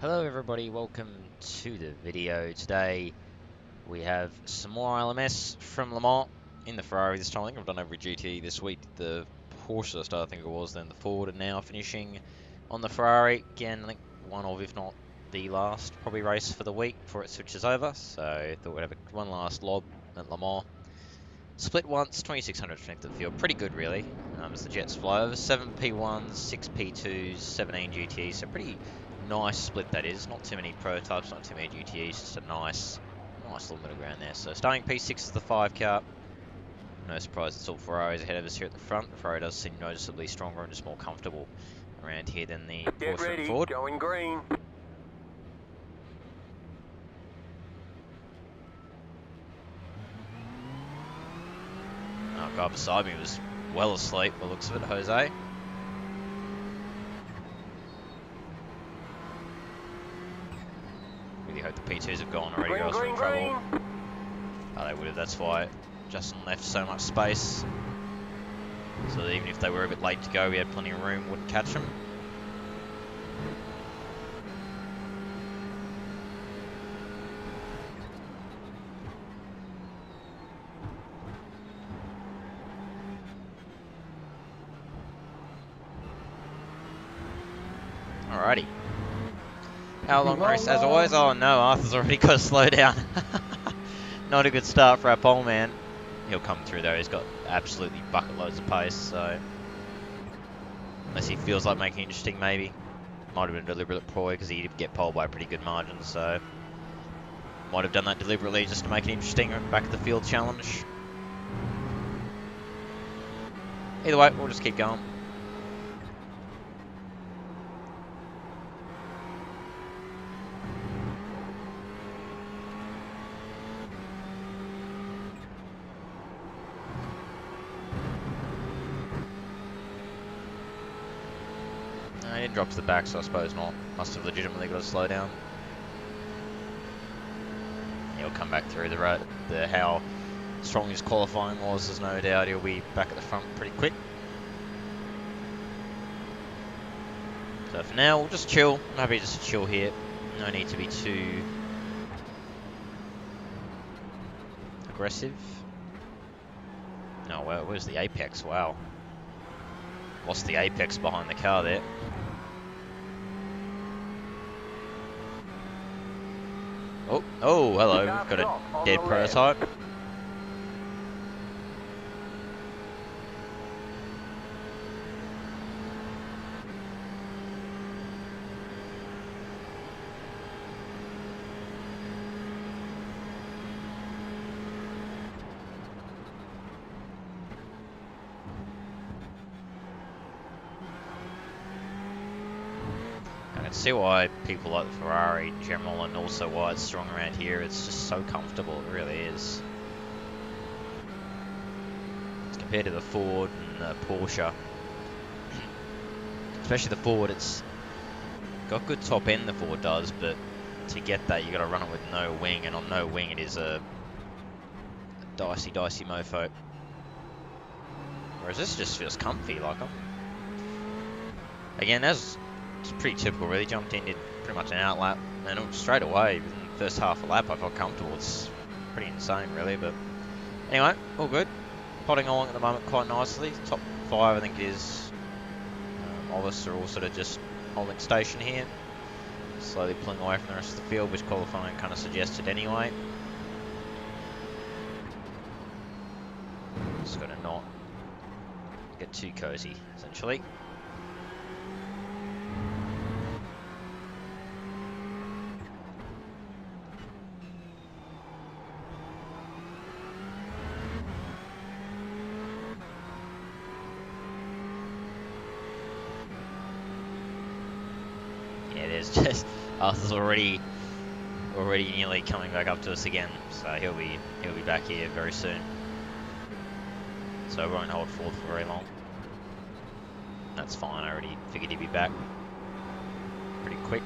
Hello everybody, welcome to the video. Today we have some more iLMS from Le Mans in the Ferrari this time. I think I've done every GTE this week. The Porsche start, I think it was, then the Ford, and now finishing on the Ferrari. Again, I think one of, if not the last, probably race for the week before it switches over. So I thought we'd have one last lob at Le Mans. Split once, 2600 connected field. Pretty good, really, as the Jets fly over. 7 P1s, 6 P2s, 17 GTEs. So pretty nice split, that is. Not too many prototypes, not too many GTEs. Just a nice little middle ground there. So starting P6 is the 5 car. No surprise, it's all Ferraris ahead of us here at the front. The Ferrari does seem noticeably stronger and just more comfortable around here than the Porsche and Ford. Going green. Oh, guy beside me was well asleep by the looks of it, Jose. Really hope the P2s have gone already, or else we're in trouble. Oh, they would have, that's why Justin left so much space. So that even if they were a bit late to go, we had plenty of room, wouldn't catch them. Alrighty. How long race? As always, oh no, Arthur's already got to slow down. Not a good start for our pole man. He'll come through though, he's got absolutely bucket loads of pace, so... Unless he feels like making it interesting, maybe. Might have been a deliberate ploy, because he did get pole by a pretty good margin, so... Might have done that deliberately just to make it interesting, back at the field challenge. Either way, we'll just keep going. He didn't drop to the back, so I suppose not. Must have legitimately got to slow down. He'll come back through how strong his qualifying was. There's no doubt he'll be back at the front pretty quick. So for now, we'll just chill. I'm happy just to chill here. No need to be too aggressive. No, where's the apex? Wow. Lost the apex behind the car there. Oh, hello, we've got a dead prototype. I can see why people like the Ferrari in general, and also why it's strong around here. It's just so comfortable, it really is. As compared to the Ford and the Porsche. Especially the Ford, it's got good top end, the Ford does, but to get that you got to run it with no wing, and on no wing it is a dicey mofo. Whereas this just feels comfy, like them. Again, it's pretty typical, really. Jumped in, did pretty much an outlap, and straight away, within the first half a lap, I felt comfortable. It's pretty insane, really, but anyway, all good. Plodding along at the moment quite nicely. Top 5, I think it is. Of us are all sort of just holding station here. Slowly pulling away from the rest of the field, which qualifying kind of suggested anyway. Just got to not get too cozy, essentially. Yeah, there's just Arthur's already nearly coming back up to us again, so he'll be back here very soon. So we won't hold fourth for very long. That's fine. I already figured he'd be back pretty quick.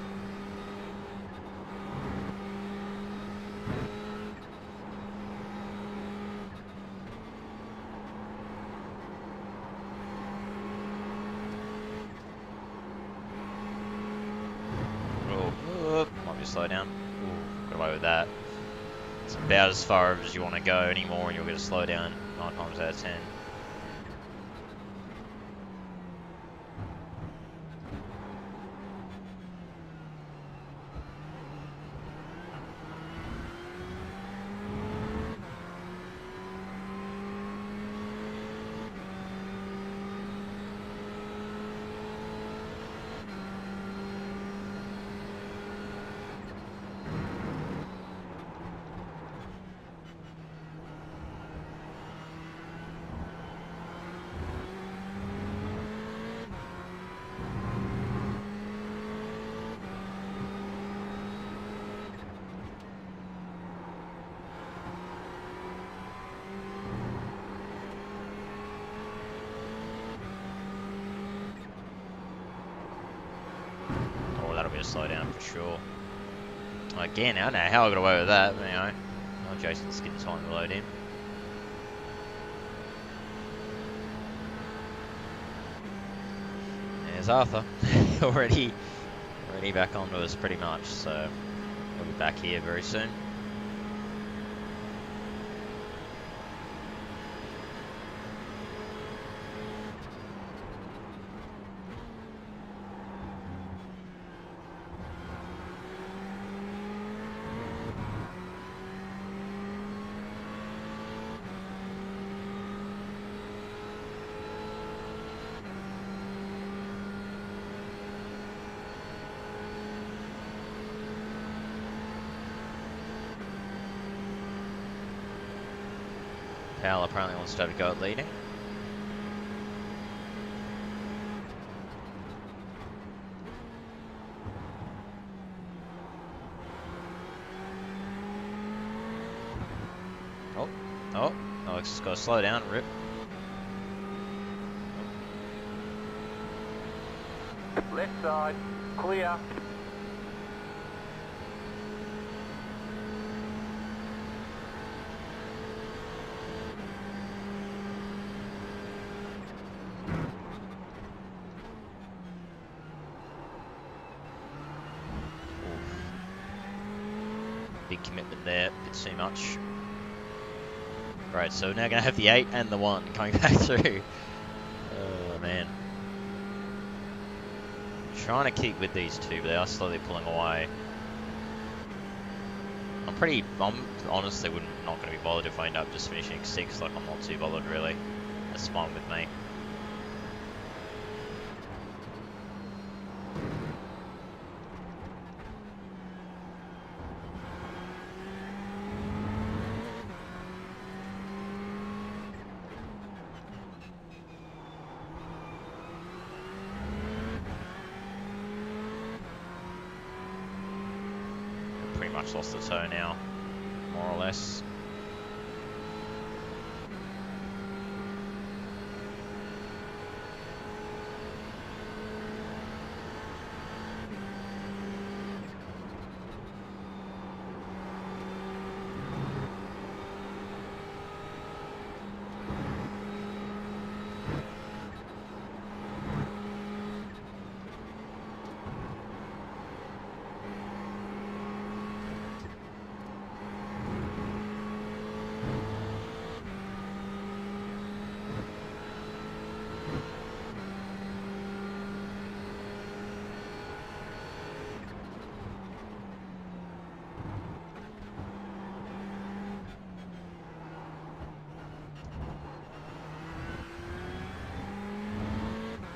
be a slow down. Ooh, got away with that. It's about as far as you want to go anymore, and you'll get a slow down 9 times out of 10. That'll be a slow down for sure. Again, I don't know how I got away with that, but anyway. Oh, Jason's getting time to load in. There's Arthur. already back onto us pretty much, so he'll be back here very soon. Powell apparently wants to have a go at leading. Oh, Alex has got to slow down, rip. Left side, clear. Big commitment there, a bit too much. Right, so we're now going to have the 8 and the 1 coming back through. Oh, man. Trying to keep with these two, but they are slowly pulling away. I'm honestly not going to be bothered if I end up just finishing 6th. Like, I'm not too bothered, really. That's fine with me. Pretty much lost the toe now, more or less.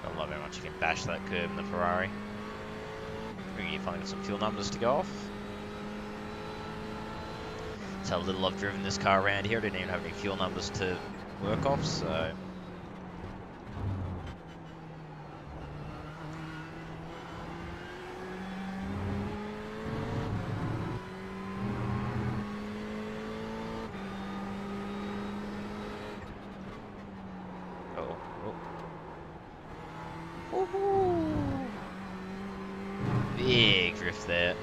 I love how much you can bash that curb in the Ferrari. You finally got some fuel numbers to go off. That's how little I've driven this car around here. I didn't even have any fuel numbers to work off, so... Big drift there.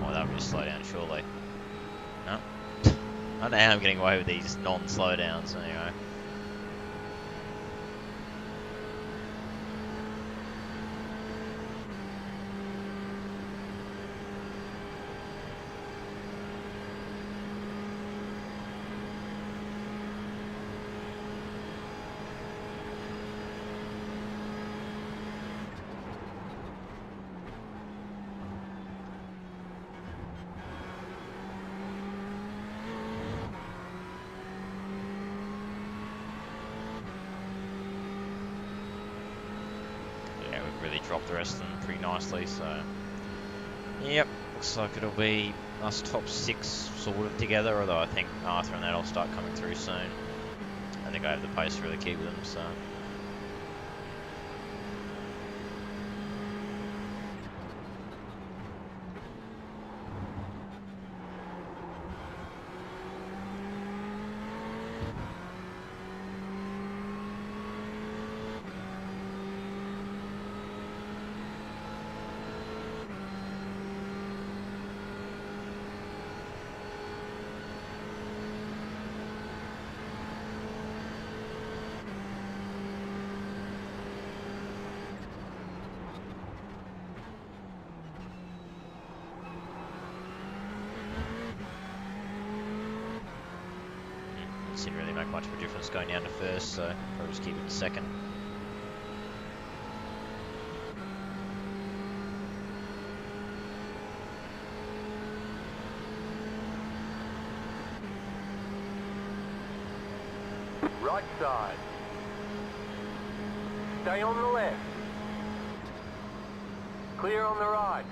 Oh, that would just slow down surely. No. I don't know how I'm getting away with these non-slowdowns anyway. really dropped the rest of them pretty nicely. So, yep, looks like it'll be us top 6 sort of together. Although I think Arthur and that will start coming through soon. I think I have the pace to really keep with them. So. Didn't really make much of a difference going down to first, so probably just keep it to second. Right side. Stay on the left. Clear on the right.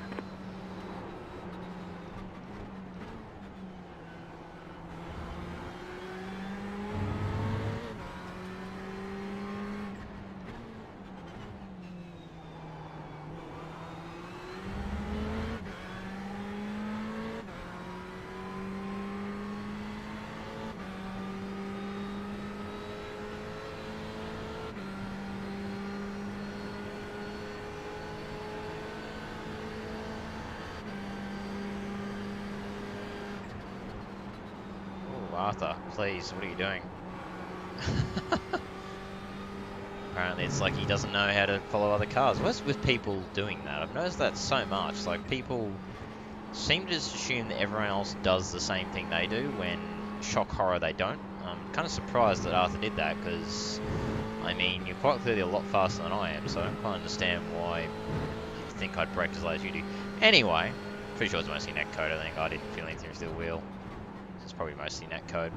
Arthur, please, what are you doing? Apparently it's like he doesn't know how to follow other cars. What's with people doing that? I've noticed that so much. Like, people seem to just assume that everyone else does the same thing they do, when, shock horror, they don't. I'm kind of surprised that Arthur did that, because, I mean, you're quite clearly a lot faster than I am, so I don't quite understand why you'd think I'd brake as late as you do. Anyway, pretty sure it's mostly net code. I think I didn't feel anything through the wheel. It's probably mostly net code.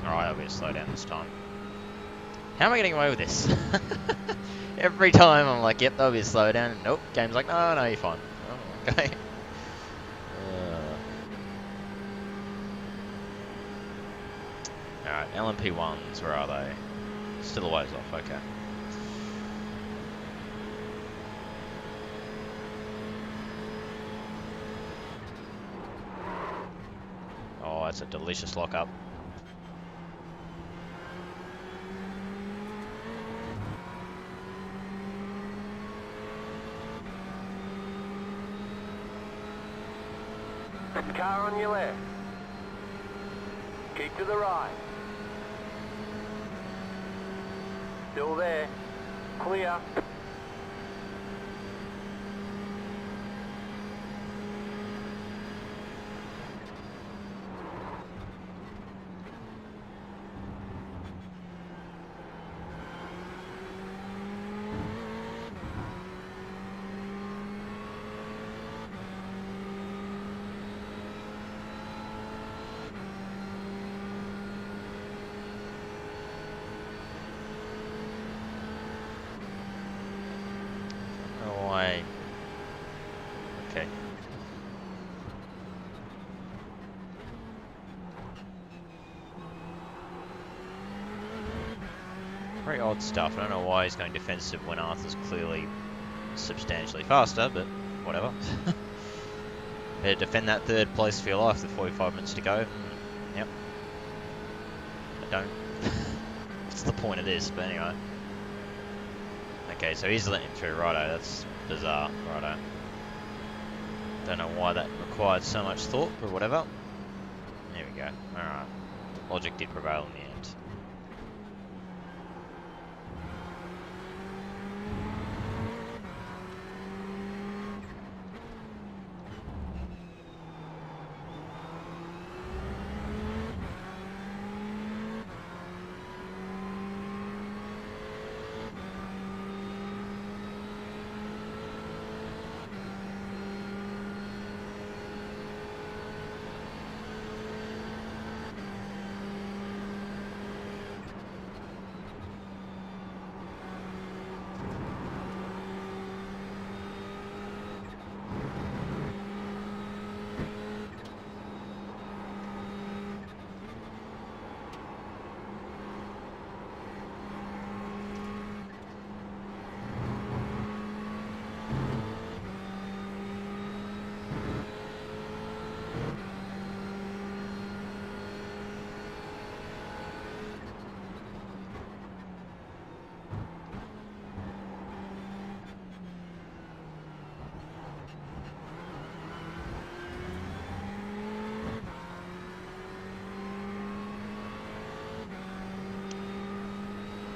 Alright, I'll be a slow down this time. How am I getting away with this? Every time I'm like, yep, that'll be a slow down. Nope, game's like, no, no, you're fine. Oh, okay. Alright, LMP1s, where are they? Still a ways off, okay. Oh, that's a delicious lock-up. Car on your left. Keep to the right. Still there. Clear. Okay. Very odd stuff. I don't know why he's going defensive when Arthur's clearly substantially faster, but whatever. Better defend that third place for your life with 45 minutes to go. Yep. I don't. What's the point of this? But anyway. Okay, so he's letting him through, righto. That's bizarre, righto. Don't know why that required so much thought, but whatever. There we go. Alright. Logic did prevail in the end.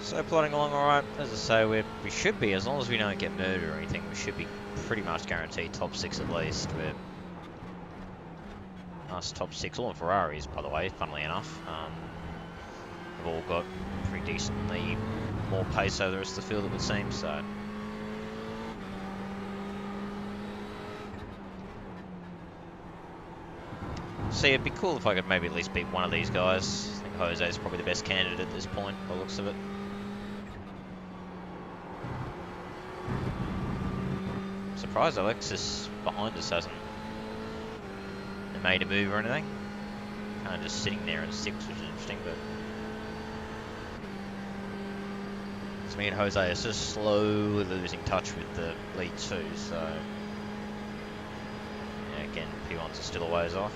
So plotting along alright, as I say, we should be, as long as we don't get murdered or anything, we should be pretty much guaranteed top 6 at least. We're nice top 6, all in Ferraris by the way, funnily enough. We've all got pretty decently more pace over the rest of the field it would seem, so. See, it'd be cool if I could maybe at least beat one of these guys. I think Jose is probably the best candidate at this point, by the looks of it. Surprised Alexis behind us hasn't made a move or anything. Kind of just sitting there in 6th, which is interesting, but it's me and Jose are just slowly losing touch with the lead 2, so yeah, again, P1s are still a ways off.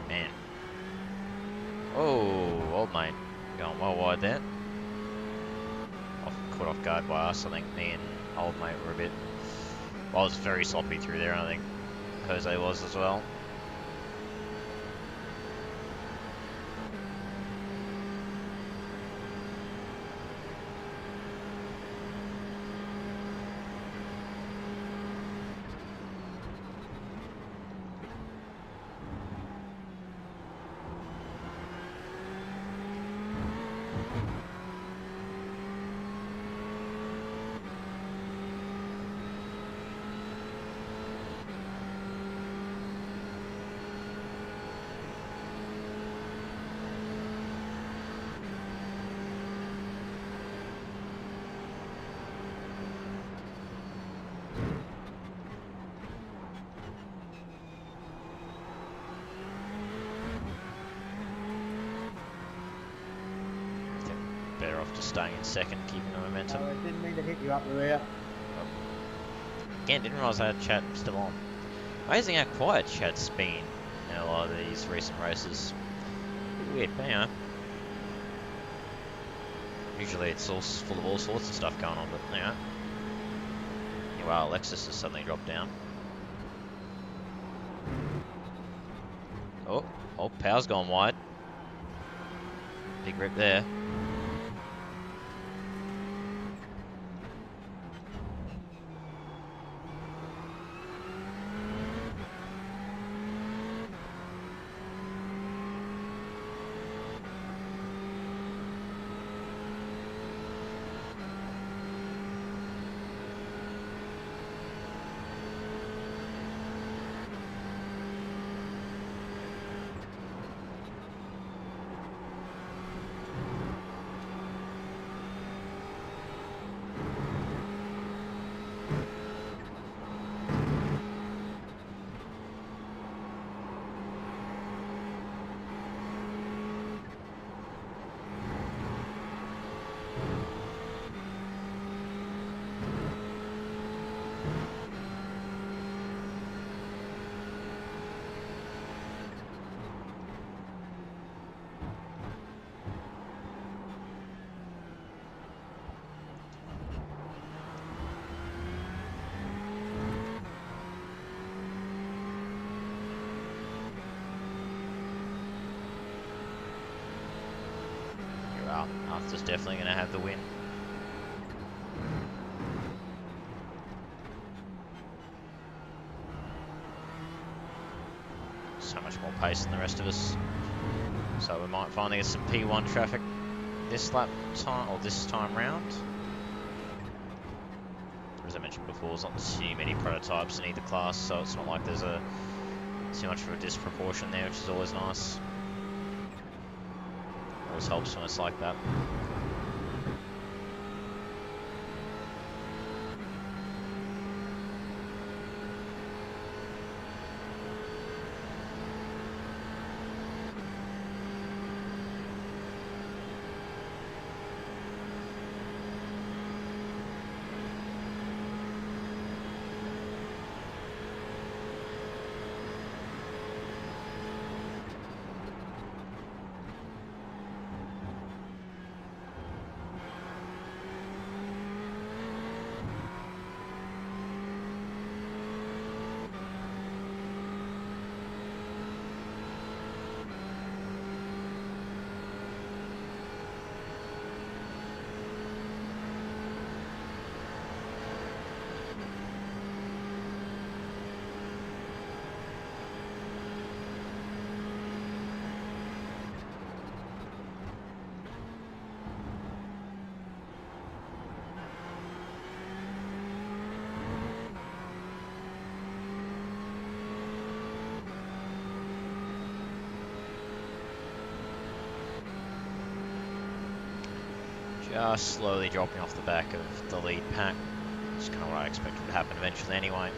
Man. Oh, old mate. Going well wide there. Caught off guard by us. I think me and old mate were a bit... Well, I was very sloppy through there, and I think Jose was as well. Better off just staying in 2nd, keeping the momentum. I didn't mean to hit you up the rear. Again, didn't realise I had chat still on. Amazing how quiet chat's been in a lot of these recent races. Weird, but anyway. Usually it's all full of all sorts of stuff going on, but anyway. Yeah, wow, Alexis has suddenly dropped down. Oh, power's gone wide. Big rip there. Fezza's definitely going to have the win. So much more pace than the rest of us. So we might finally get some P1 traffic this lap time, or this time round. As I mentioned before, there's not too many prototypes in either class, so it's not like there's too much of a disproportion there, which is always nice. Always helps when it's like that. Just slowly dropping off the back of the lead pack. It's kind of what I expected to happen eventually anyway.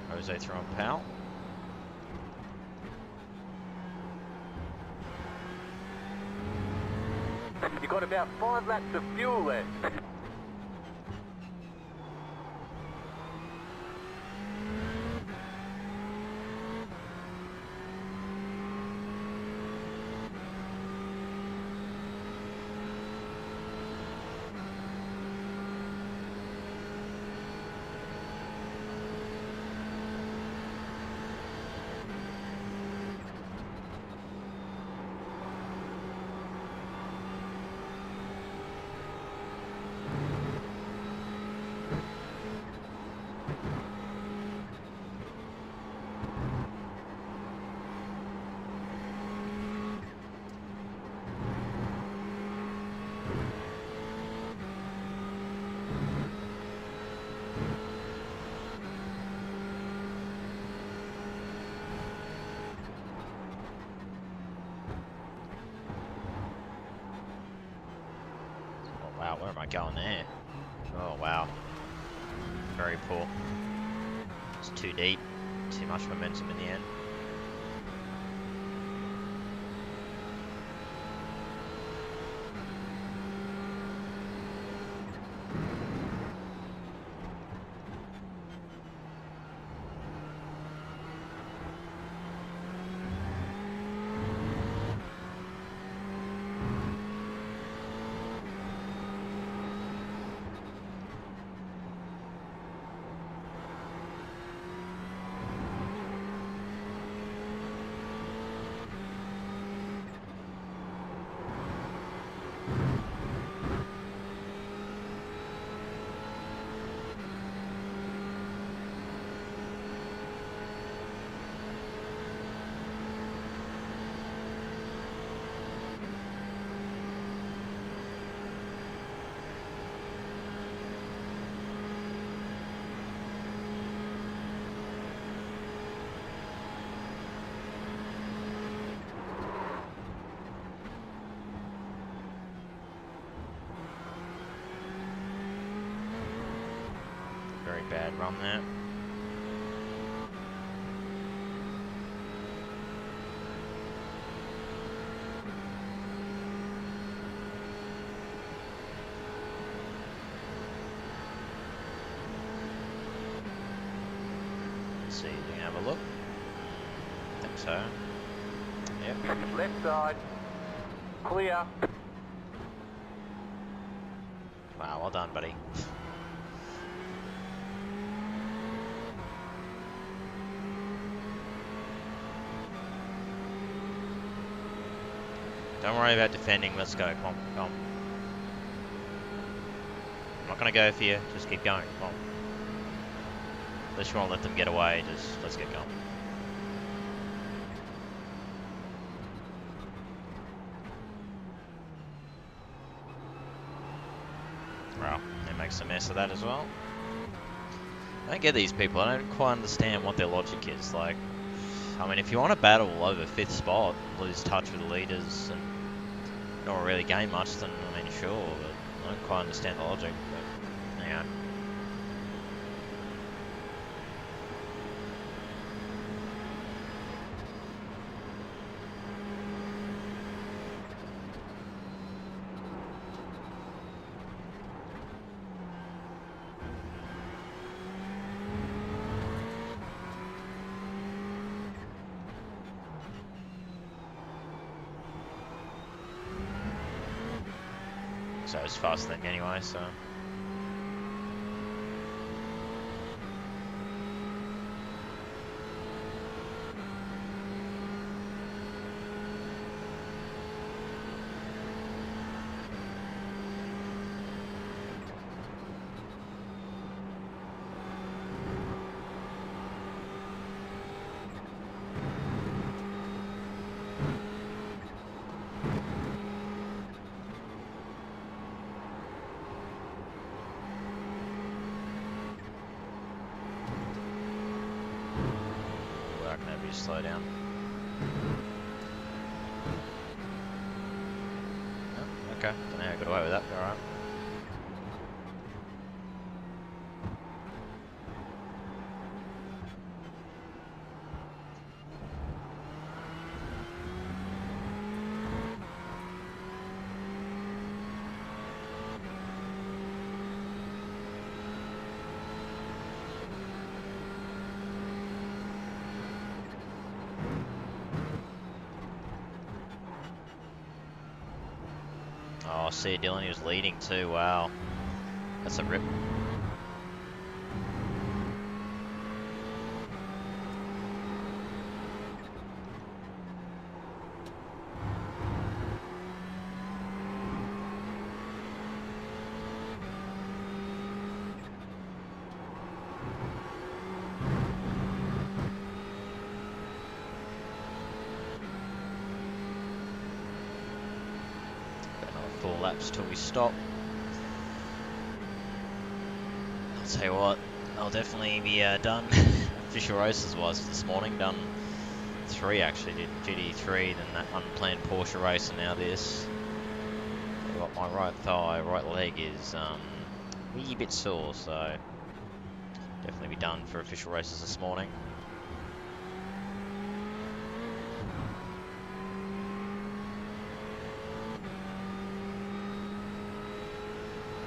Jose throwing power. You've got about 5 laps of fuel left. Wow, where am I going there? Oh, wow. Very poor. It's too deep. Too much momentum in the end. Very bad run there. see, you can have a look. I think so. Yep. Left side. Clear. Wow, well done, buddy. Don't worry about defending, let's go, come on, come on. I'm not gonna go for you, just keep going, come on. Unless you won't let them get away, just let's get going. Well, it makes a mess of that as well. I don't get these people, I don't quite understand what their logic is. Like, I mean, if you want to battle over 5th spot, lose touch with the leaders, and not really gain much, then I mean, sure, but I don't quite understand the logic. But, hang on. So it's faster than me anyway, so. Slow down. Oh, okay, don't know how I got away with that, alright. Oh, see, Dylan, he was leading too. Wow, that's a rip. Another 4 laps till we stop. I'll tell you what, I'll definitely be done official races wise this morning. Done 3 actually, did GTE3, then that unplanned Porsche race, and now this. I've got my right thigh, right leg is a wee bit sore, so definitely be done for official races this morning.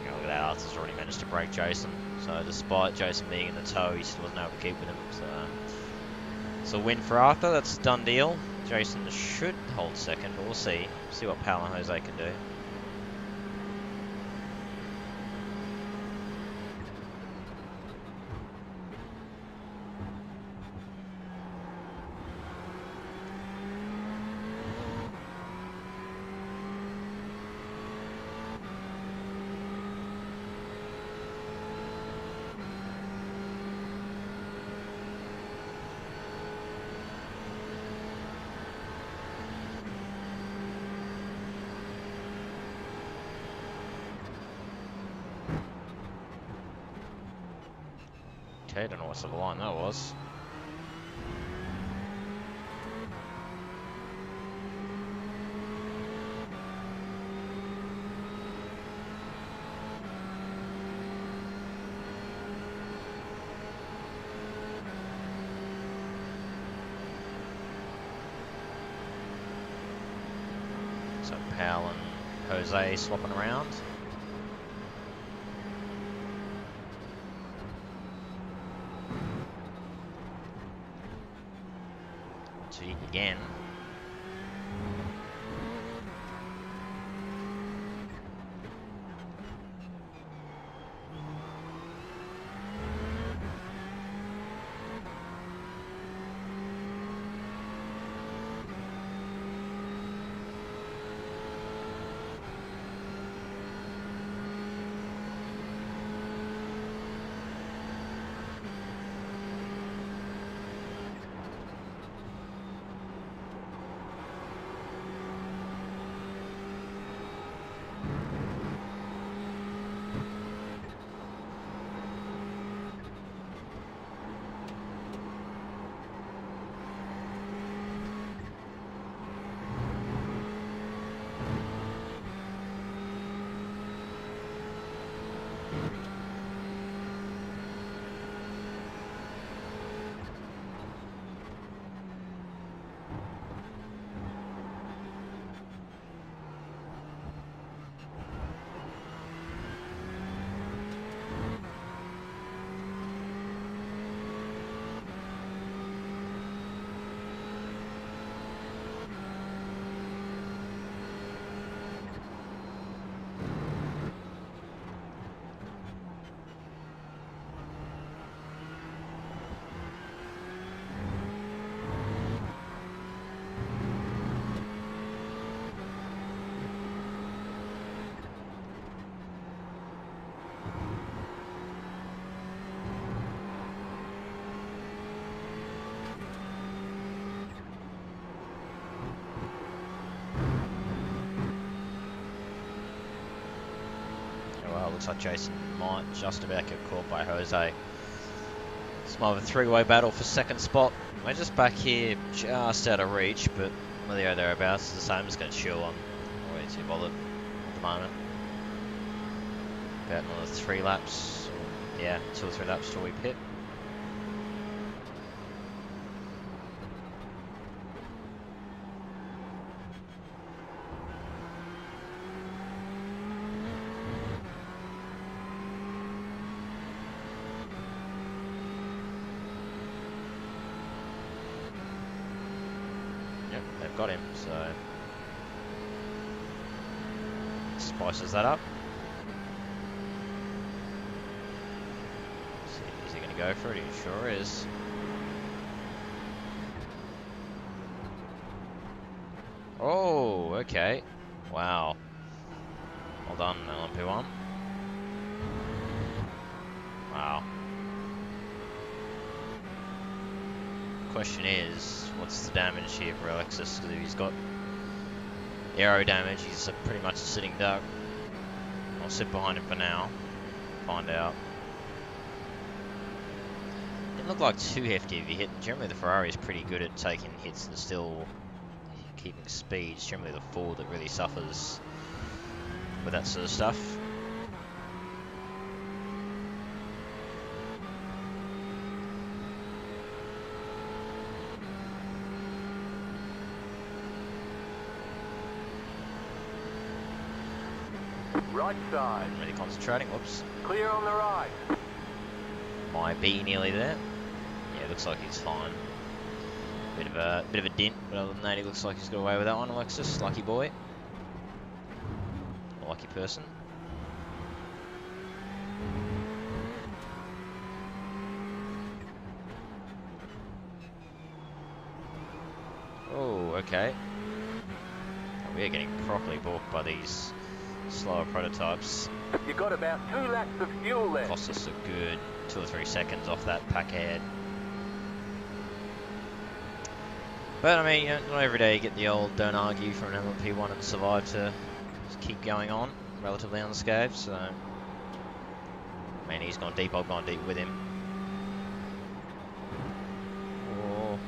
Look at that, Arthur's already managed to break Jason. So despite Jason being in the tow, he still wasn't able to keep with him. So it's a win for Arthur, that's a done deal. Jason should hold second, but we'll see. See what Pal and Jose can do. Okay, don't know what sort of line that was. So Pal and Jose swapping around. heat again. Looks like Jason might just about get caught by Jose. It's more of a three-way battle for second spot. We're just back here, just out of reach, but there or thereabouts. The same. Just going to chill on. Not really too bothered at the moment. About another 3 laps. Yeah, 2 or 3 laps till we pit. Got him, so spices that up. Is he going to go for it? He sure is. Oh, okay. Wow. Well done, LMP1. Wow. Question is, what's the damage here for Alexis? Because if he's got aero damage, he's pretty much a sitting duck. I'll sit behind him for now. Find out. Didn't look like too hefty if you hit. Generally the Ferrari is pretty good at taking hits and still keeping speed. It's generally the Ford that really suffers with that sort of stuff. Right side. Really concentrating. Whoops. Clear on the right. Might be nearly there. Yeah, looks like he's fine. Bit of a dent, but other than that, he looks like he's got away with that one. Alexis, lucky boy, a lucky person. Oh, okay. We're getting properly balked by these slower prototypes. You've got about 2 laps of fuel left. Cost us a good 2 or 3 seconds off that pack ahead. But I mean, you know, not every day you get the old don't argue from an LMP1 and survive to just keep going on relatively unscathed. So, I mean, he's gone deep, I've gone deep with him. Oh.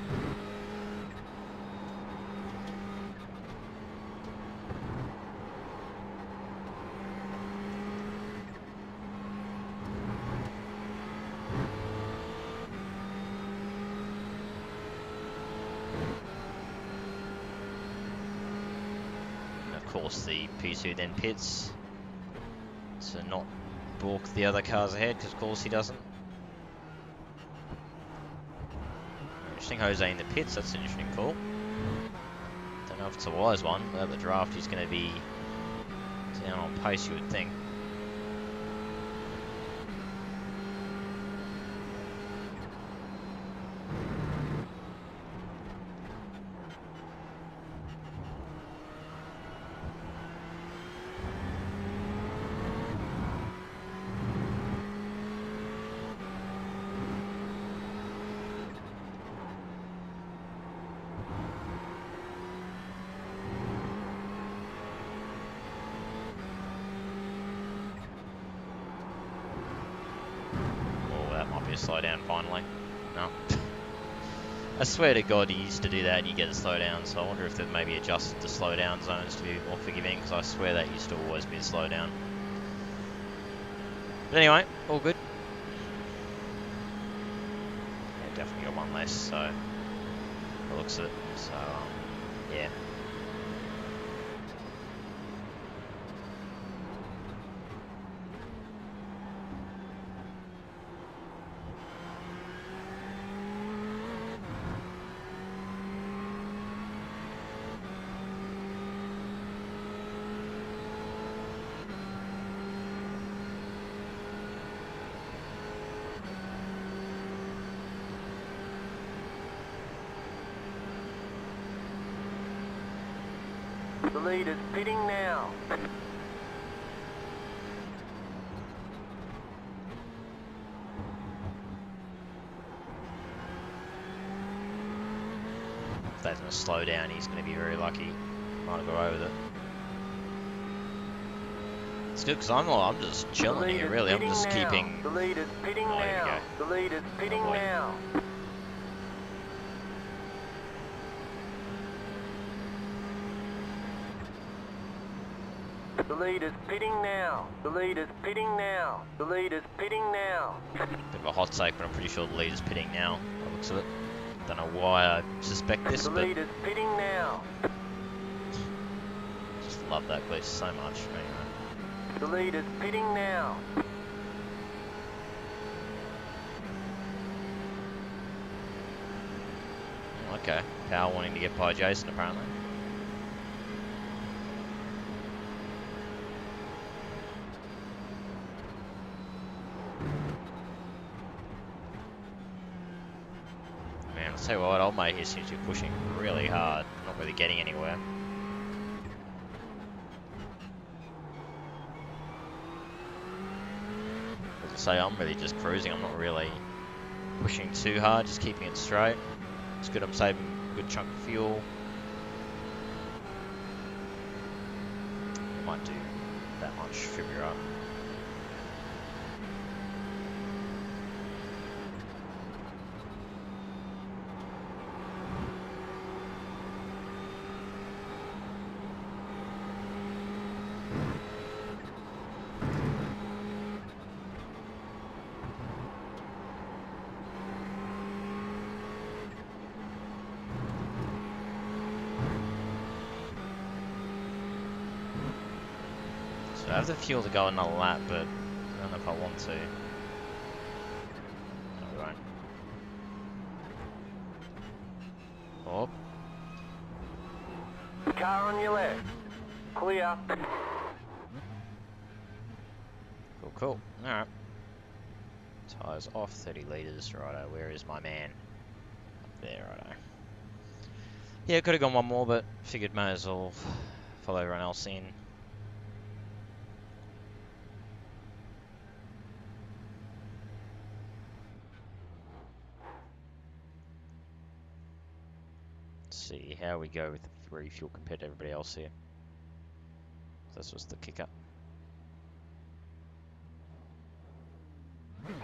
Of course, the P2 then pits to not balk the other cars ahead, because of course he doesn't. interesting. Jose in the pits, that's an interesting call. Don't know if it's a wise one. Without the draft, he's going to be down on pace, you would think. Slow down finally. No. I swear to God he used to do that and you get a slow down, so I wonder if they've maybe adjusted the slow down zones to be more forgiving, because I swear that used to always be a slow down. But anyway, all good. Yeah, definitely got one less, so it looks it. So yeah. The lead is pitting now. If that's going to slow down, he's going to be very lucky. Might have got away with it. It's good because I'm just chilling here, really. I'm just keeping. The lead is pitting now. The lead is pitting now. The lead is pitting now. The lead is pitting now. The lead is pitting now. Bit of a hot take, but I'm pretty sure the lead is pitting now. By the looks of it. Don't know why I suspect this, the but lead is pitting now. Just love that glitch so much. Anyway. The lead is pitting now. Okay, Power wanting to get by Jason apparently. Man, I'll tell you what, old mate here seems to be pushing really hard, not really getting anywhere. As I say, I'm really just cruising, I'm not really pushing too hard, just keeping it straight. It's good I'm saving a good chunk of fuel. Might do that much, should be right. I have the fuel to go another lap, but I don't know if I want to. No, we won't. Oh. Car on your left. Clear. Cool, cool. Alright. Tyres off, 30 litres. Righto, where is my man? Up there, righto. Yeah, could have gone one more, but figured may as well follow everyone else in. See how we go with the refuel compared to everybody else here. That's just the kicker. Yeah,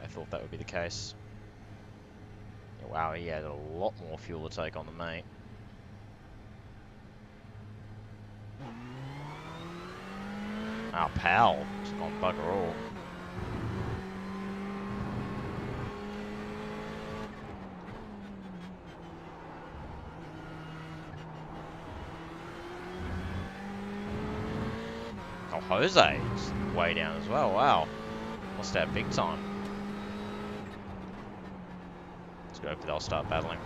I thought that would be the case. Yeah, wow, he had a lot more fuel to take on than me. Our pal has gone bugger all. Jose's way down as well, wow. Lost out big time. So hopefully they'll start battling.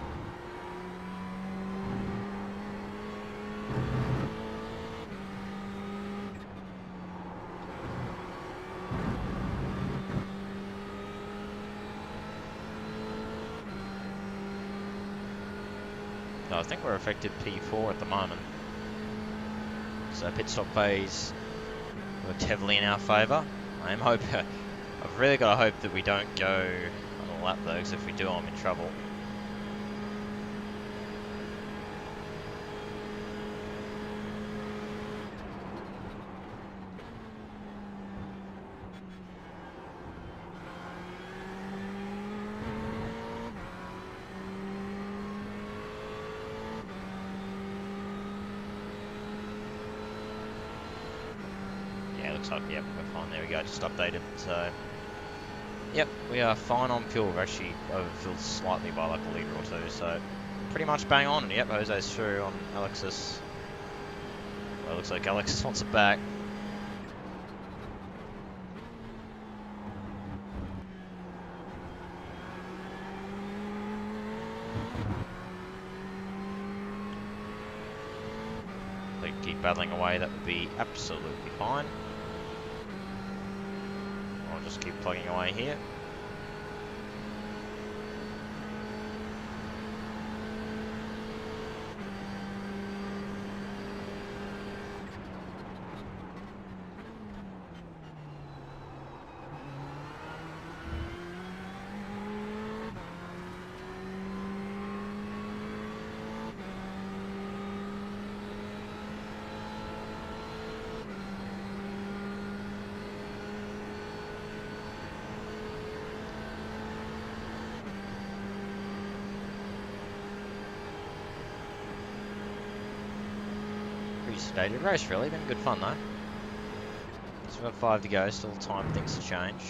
No, I think we're affected P4 at the moment. So pit stop phase worked heavily in our favour. I'm hoping, I've really got to hope that we don't go on a lap though, because if we do, I'm in trouble. Looks like, yep, we're fine. There we go, just updated. So, yep, we are fine on fuel. We're actually overfilled slightly by like a litre or two, so pretty much bang on. Yep, Jose's through on Alexis. Well, it looks like Alexis wants it back. If they keep battling away, that would be absolutely fine. Just keep plugging away here. Stated race, really. Been good fun though. So we've got 5 to go, still time things to change.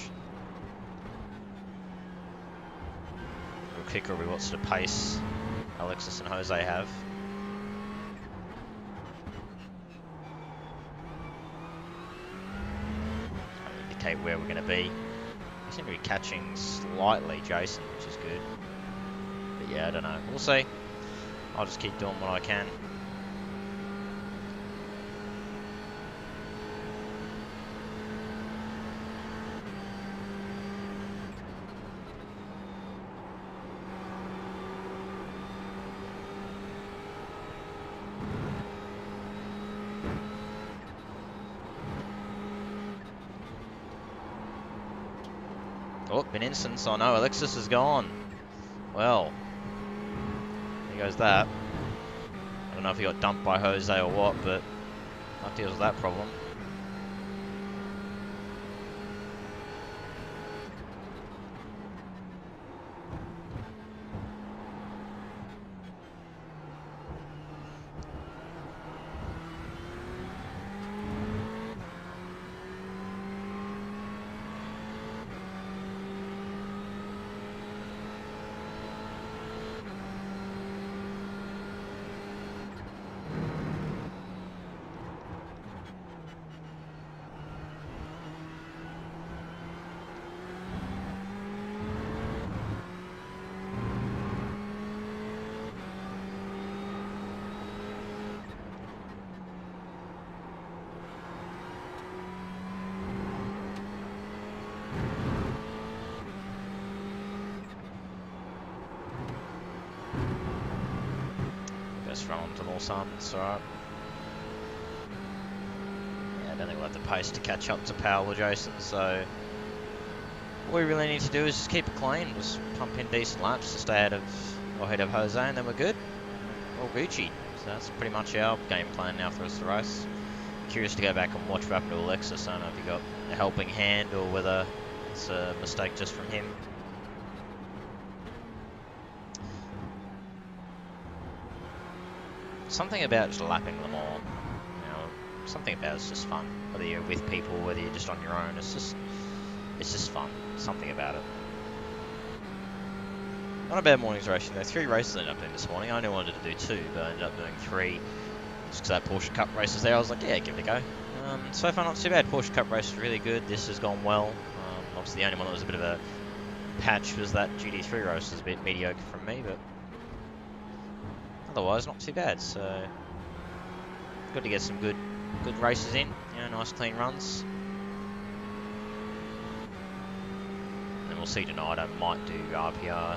Real kicker will be what sort of pace Alexis and Jose have. That'll indicate where we're going to be. We seem to be catching slightly Jason, which is good. But yeah, I don't know. We'll see. I'll just keep doing what I can. Oh, been instance. Oh no, Alexis is gone. Well, there goes that. I don't know if he got dumped by Jose or what, but that deals with that problem. From to more suns, alright. Yeah, I don't think we'll have the pace to catch up to Powell or Jason, so what we really need to do is just keep it clean, just pump in decent laps to stay out of or ahead of Jose, and then we're good. All Gucci. So that's pretty much our game plan now for the rest of the race. Curious to go back and watch what happened to Alexis. I don't know if he got a helping hand or whether it's a mistake just from him. Something about just lapping them all, you know, something about it's just fun. Whether you're with people, whether you're just on your own, it's just fun. Something about it. Not a bad morning's racing though. 3 races I ended up doing this morning. I only wanted to do 2, but I ended up doing 3. Just because that Porsche Cup race was there, I was like, yeah, give it a go. So far not too bad. Porsche Cup race is really good. This has gone well. Obviously the only one that was a bit of a patch was that GT3 race was a bit mediocre from me, but otherwise not too bad. So good to get some good races in. You know, nice clean runs. And then we'll see tonight. I might do RPR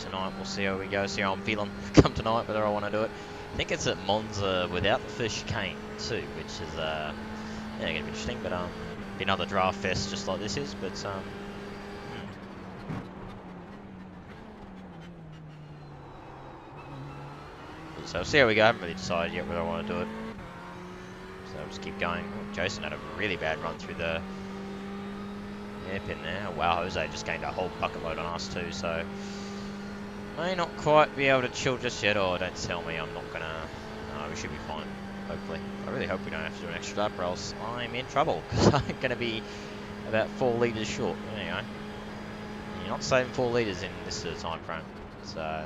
tonight. We'll see how we go. See how I'm feeling come tonight. Whether I want to do it. I think it's at Monza without the first chicane too, which is yeah, gonna be interesting. But be another draft fest just like this is. But So we'll see how we go. I haven't really decided yet whether I want to do it. So I'll just keep going. Oh, Jason had a really bad run through the hairpin there. Wow, Jose just gained a whole bucket load on us too, so may not quite be able to chill just yet. Or don't tell me I'm not gonna. No, we should be fine, hopefully. I really hope we don't have to do an extra lap, or else I'm in trouble, because I'm gonna be about 4 litres short. There you go. And you're not saving 4 litres in this sort of time frame, so.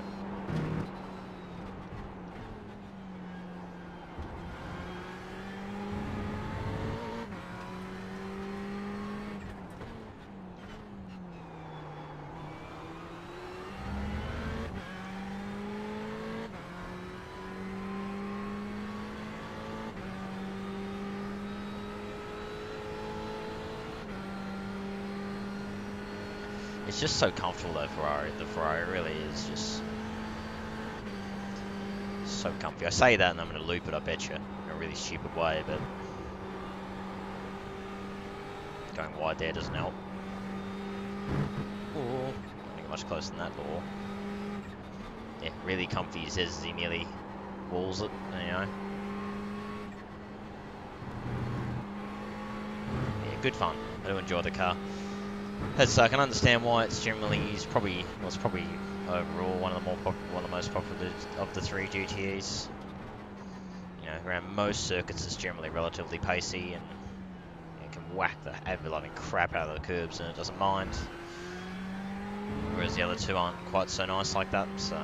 It's just so comfortable though, Ferrari. The Ferrari really is just so comfy. I say that and I'm going to loop it, I bet you, in a really stupid way, but going wide there doesn't help. Ooh, not getting much closer than that, or yeah, really comfy. He says as he nearly walls it, you know. Yeah, good fun. I do enjoy the car. So I can understand why it's probably overall one of the most popular of the 3 GTEs. You know, around most circuits it's generally relatively pacey and it can whack the ever-loving crap out of the curbs and it doesn't mind. Whereas the other two aren't quite so nice like that. So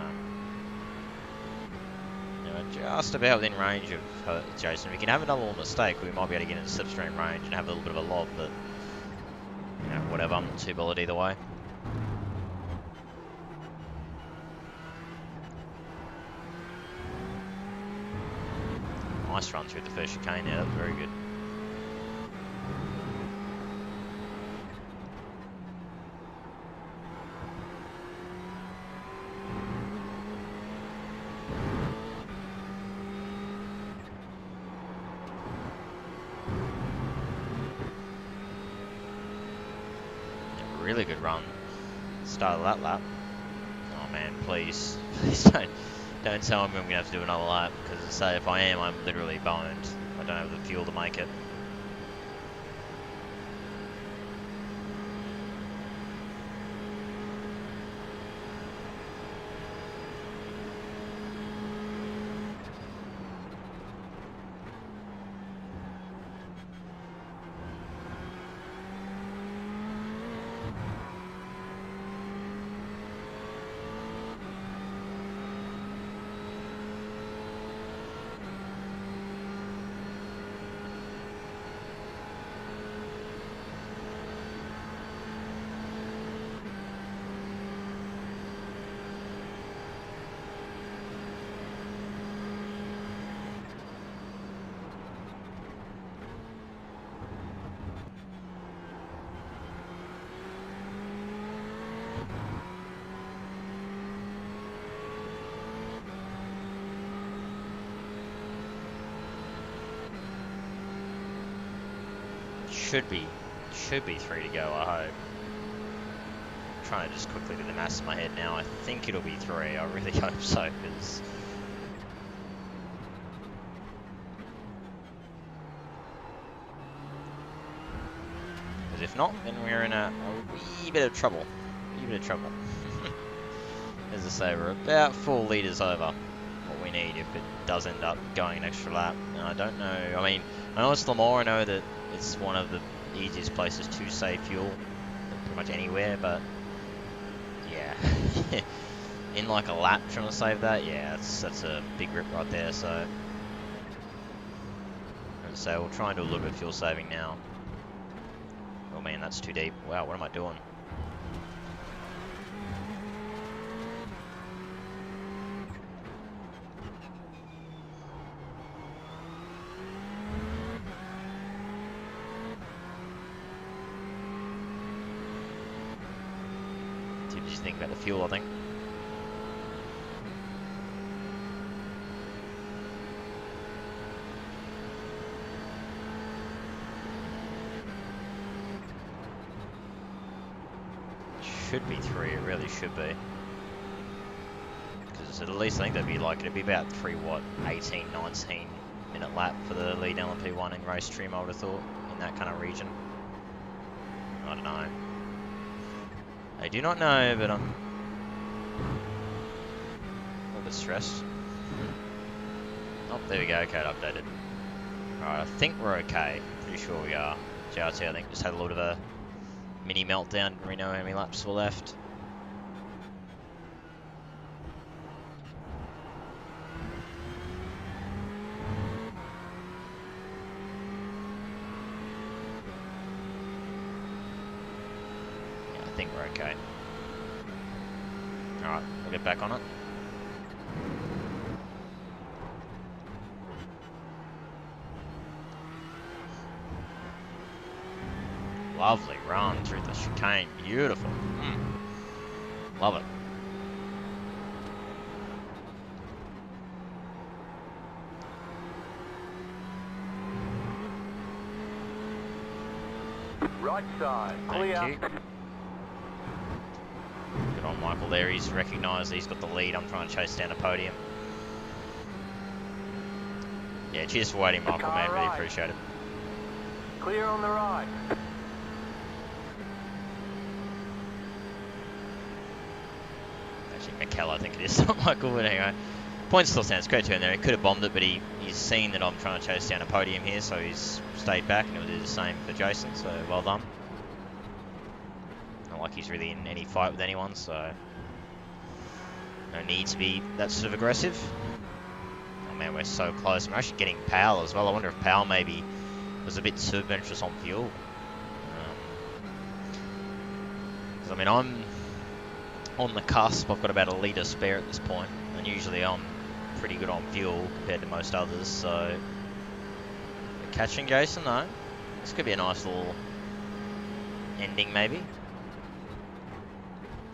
you know, just about within range of Jason. We can have another little mistake. We might be able to get into slipstream range and have a little bit of a lob, but. You know, whatever, I'm not too bothered either way. Nice run through the first chicane there, that was very good. Really good run. Start of that lap. Oh man, please don't tell me I'm gonna have to do another lap, because say if I am, I'm literally boned. I don't have the fuel to make it. Should be 3 to go, I hope. I'm trying to just quickly do the maths in my head now. I think it'll be 3. I really hope so, because if not, then we're in a wee bit of trouble. As I say, we're about 4 litres over what we need if it does end up going an extra lap. And I don't know. I mean, I know it's Le Mans. I know that it's one of the easiest places to save fuel, pretty much anywhere. But yeah, in like a lap trying to save that, yeah, that's a big rip right there. So we'll try and do a little bit of fuel saving now. Oh man, that's too deep. Wow, what am I doing? Just think about the fuel, I think. Should be 3, it really should be. Because at least I think that'd be like, it'd be about 3, what, 18, 19 minute lap for the lead LMP1 in race trim, I would have thought, in that kind of region. I don't know. I do not know, but I'm a little bit stressed. Oh, there we go, okay, it updated. Alright, I think we're okay. Pretty sure we are. JRT, I think, just had a little bit of a mini meltdown. Didn't really know how many laps were left. Yeah, I think we're okay. Alright, we'll get back on it. Lovely run through the chicane, beautiful. Love it. Right side, clear. Thank you. Good on Michael there, he's recognised he's got the lead. I'm trying to chase down a podium. Yeah, cheers for waiting, Michael, man, really appreciate it. Clear on the right. McKell, I think it is, not Michael, but anyway. Point still stands, great turn there. He could have bombed it, but he's seen that I'm trying to chase down a podium here, so he's stayed back, and he'll do the same for Jason, so well done. Not like he's really in any fight with anyone, so no need to be that sort of aggressive. Oh man, we're so close. I'm actually getting Powell as well. I wonder if Powell maybe was a bit too adventurous on fuel. Because I mean, I'm on the cusp. I've got about a litre spare at this point, and usually I'm pretty good on fuel compared to most others, so catching Jason though. This could be a nice little ending maybe.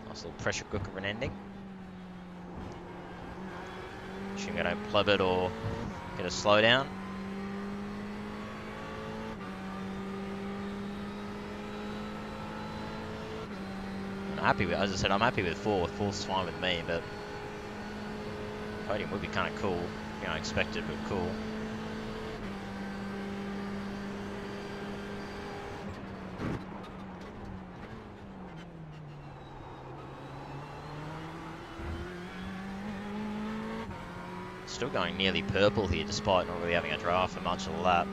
Nice little pressure cooker of an ending. Assuming I don't pleb it or get a slowdown. Happy with, as I said, I'm happy with 4. 4's fine with me, but podium would be kind of cool. You know, unexpected, but cool. Still going nearly purple here, despite not really having a draft for much of the lap.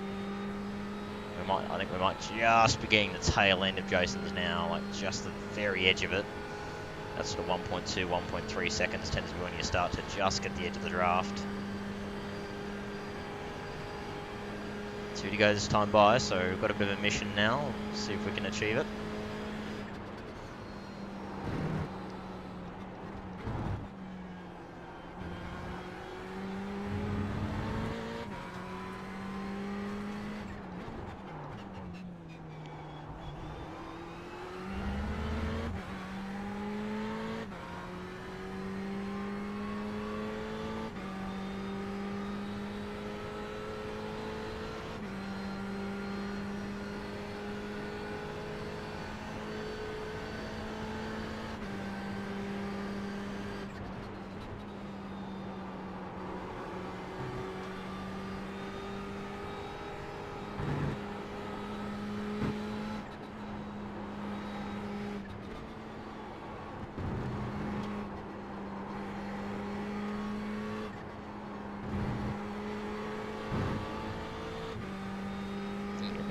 I think we might just be getting the tail end of Jason's now, like just the very edge of it. That's sort of 1.2, 1.3 seconds tends to be when you start to just get the edge of the draft. 2 to go this time by, so we've got a bit of a mission now. Let's see if we can achieve it.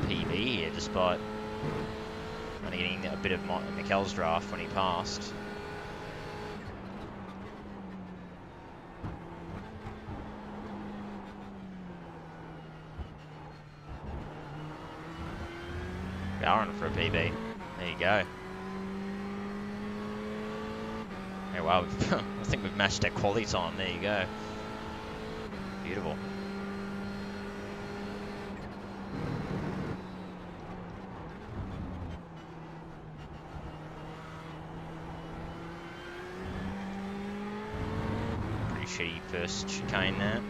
PB here, despite only getting a bit of McKell's draft when he passed. Going for a PB. There you go. Yeah, wow, I think we've matched our quality time. There you go. Beautiful. shitty first chicane there.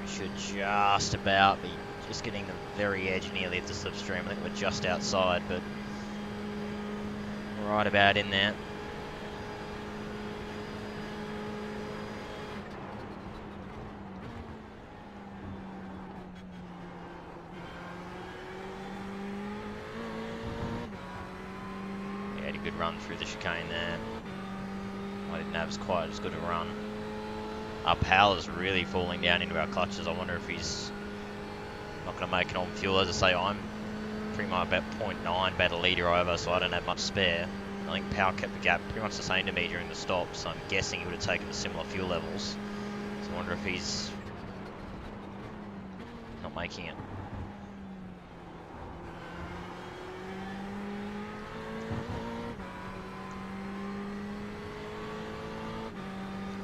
Should just about be just getting the very edge nearly of the slipstream. I think we're just outside, but right about in there. Yeah, had a good run through the chicane there. I didn't have quite as good a run. Our power's really falling down into our clutches. I wonder if he's not going to make it on fuel. As I say, I'm pretty much about 0.9 about a litre over, so I don't have much spare. I think power kept the gap pretty much the same to me during the stop, so I'm guessing he would have taken the similar fuel levels. So I wonder if he's not making it.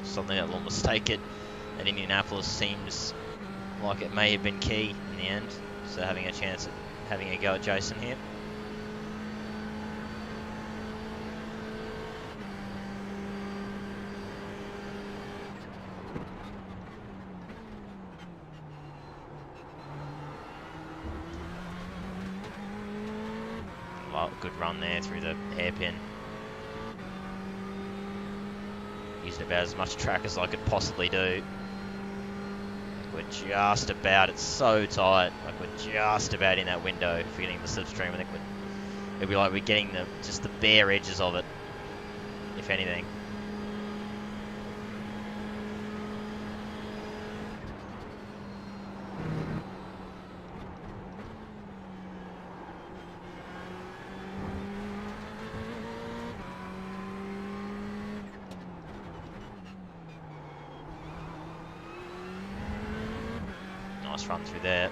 Something that little mistake at Indianapolis seems like it may have been key in the end. So having a chance at having a go at Jason here. Well, good run there through the hairpin. Used about as much track as I could possibly do. We're just about, it's so tight, like we're just about in that window for getting the slipstream. I think it'd be like we're getting just the bare edges of it, if anything. Nice run through there.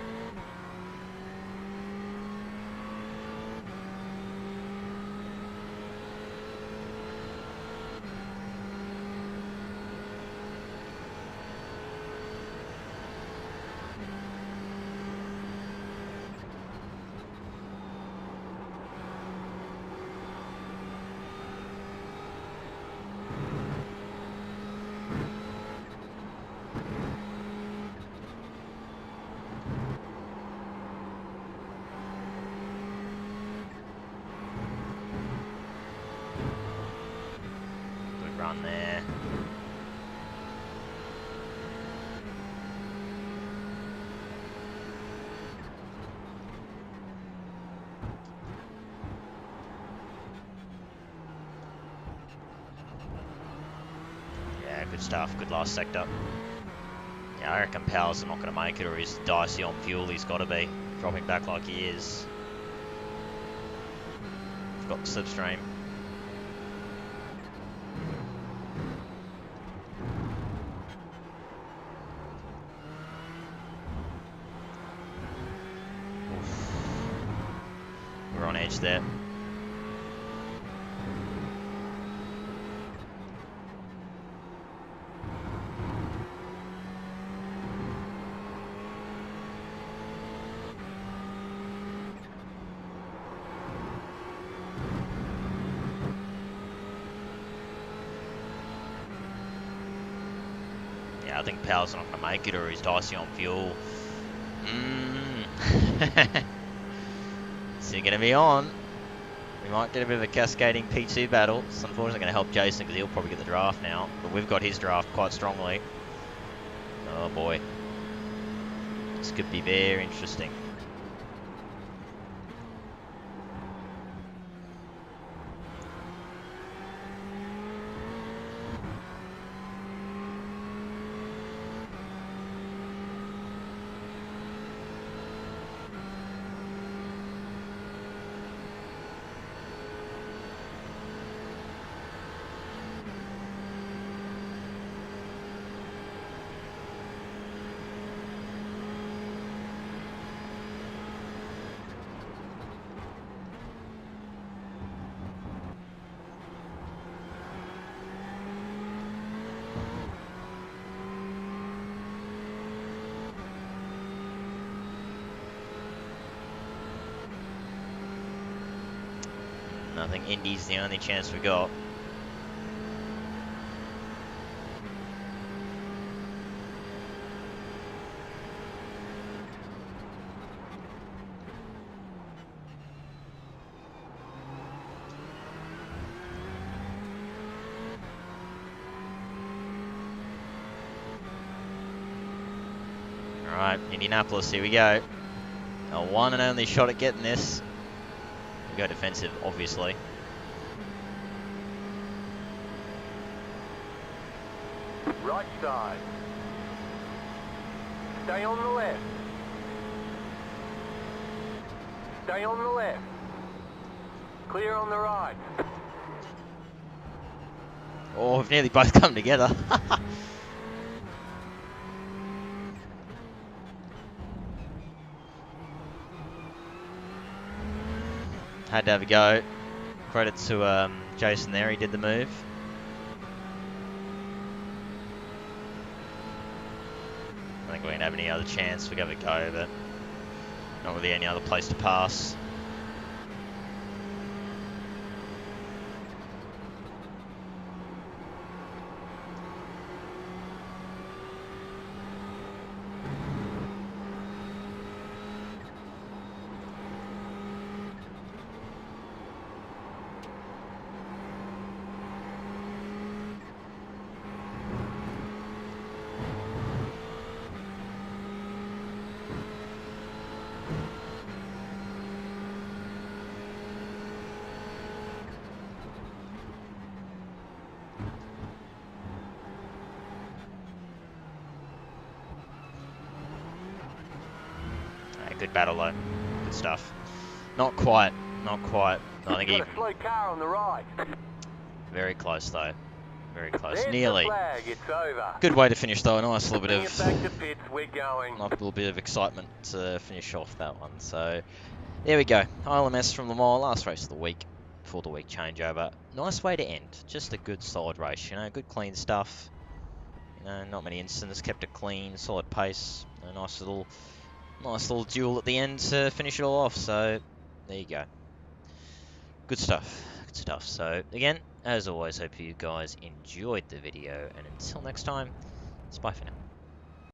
Run there. Yeah, good stuff. Good last sector. Yeah, I reckon Powers are not going to make it, or he's dicey on fuel. He's got to be dropping back like he is. We've got the slipstream. We're on edge there. Yeah, I think Powell's not going to make it, or he's dicey on fuel. Is he going to be on? We might get a bit of a cascading P2 battle. It's unfortunately going to help Jason because he'll probably get the draft now. But we've got his draft quite strongly. Oh boy. This could be very interesting. And I think Indy's the only chance we got. Alright, Indianapolis, here we go. Our one and only shot at getting this. We go defensive, obviously. Right side. Stay on the left. Stay on the left. Clear on the right. Oh, we've nearly both come together. Had to have a go. Credit to Jason there, he did the move. I think we didn't have any other chance. We gave it a go, but not really any other place to pass. Good battle though. Good stuff. Not quite. Not quite. I think even. Got a slow car on the right. Very close though. Very close. There's Nearly. the flag. It's over. Good way to finish though. A nice little bit Bring it back to of. pits. We're going. Nice little bit of excitement to finish off that one. So there we go. iLMS from Le Mans. Last race of the week. Before the week changeover. Nice way to end. Just a good solid race. You know, good clean stuff. You know, not many incidents. Kept it clean. Solid pace. A nice little duel at the end to finish it all off. So there you go. Good stuff. Good stuff. So again, as always, hope you guys enjoyed the video. And until next time, it's bye for now.